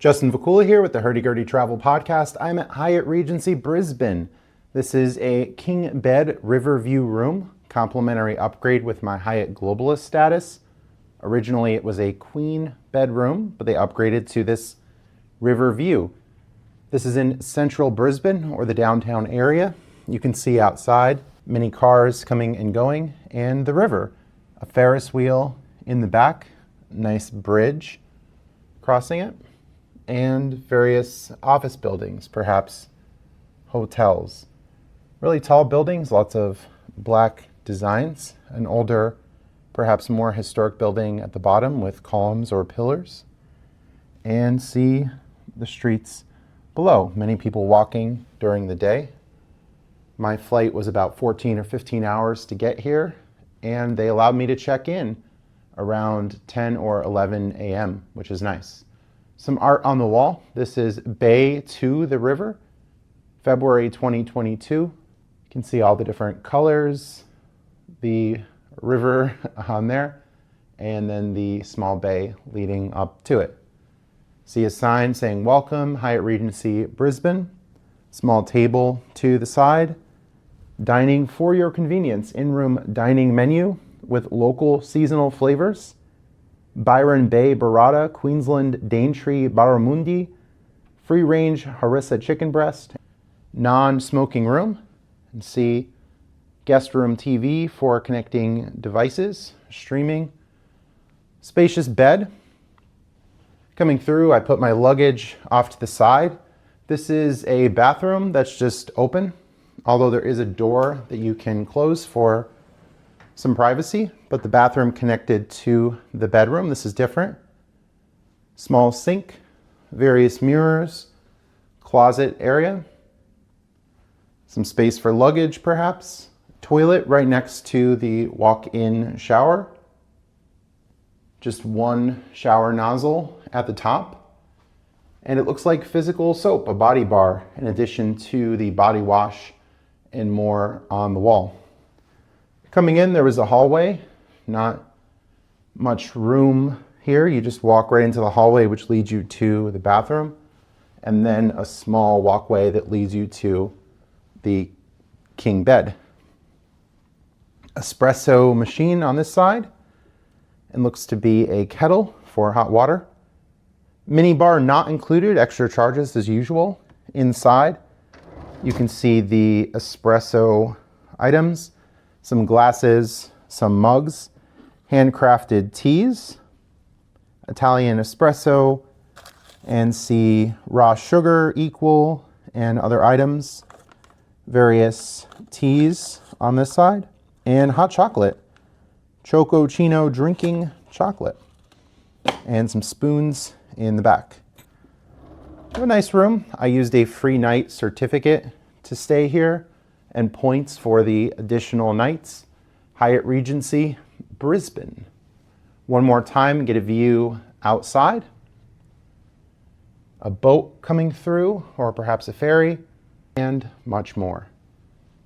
Justin Vacula here with the Hurdy Gurdy Travel Podcast. I'm at Hyatt Regency Brisbane. This is a king bed Riverview room, complimentary upgrade with my Hyatt Globalist status. Originally it was a queen bedroom, but they upgraded to this Riverview. This is in central Brisbane or the downtown area. You can see outside many cars coming and going and the river. A Ferris wheel in the back, nice bridge crossing it, and various office buildings, perhaps hotels. Really tall buildings, lots of black designs, an older, perhaps more historic building at the bottom with columns or pillars, and see the streets below. Many people walking during the day. My flight was about 14 or 15 hours to get here, and they allowed me to check in around 10 or 11 a.m., which is nice. Some art on the wall. This is Bay to the River, February 2022. You can see all the different colors, the river on there, and then the small bay leading up to it. See a sign saying welcome, Hyatt Regency Brisbane. Small table to the side. Dining for your convenience. In-room dining menu with local seasonal flavors. Byron Bay Burrata, Queensland Daintree Barramundi, free-range harissa chicken breast, non-smoking room, and see guest room TV for connecting devices, streaming, spacious bed. Coming through, I put my luggage off to the side. This is a bathroom that's just open, although there is a door that you can close for some privacy, but the bathroom connected to the bedroom. This is different. Small sink, various mirrors, closet area, some space for luggage perhaps, toilet right next to the walk-in shower, just one shower nozzle at the top, and it looks like physical soap, a body bar, in addition to the body wash and more on the wall. Coming in, there was a hallway, not much room here. You just walk right into the hallway, which leads you to the bathroom, and then a small walkway that leads you to the king bed. Espresso machine on this side, and looks to be a kettle for hot water. Minibar not included, extra charges as usual. Inside, you can see the espresso items, some glasses, some mugs, handcrafted teas, Italian espresso, and see raw sugar equal and other items, various teas on this side, and hot chocolate, Chococino drinking chocolate, and some spoons in the back. A nice room. I used a free night certificate to stay here and points for the additional nights. Hyatt Regency Brisbane. One more time, get a view outside. A boat coming through, or perhaps a ferry, and much more.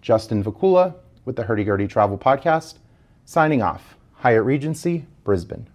Justin Vacula with the Hurdy Gurdy Travel Podcast, signing off. Hyatt Regency Brisbane.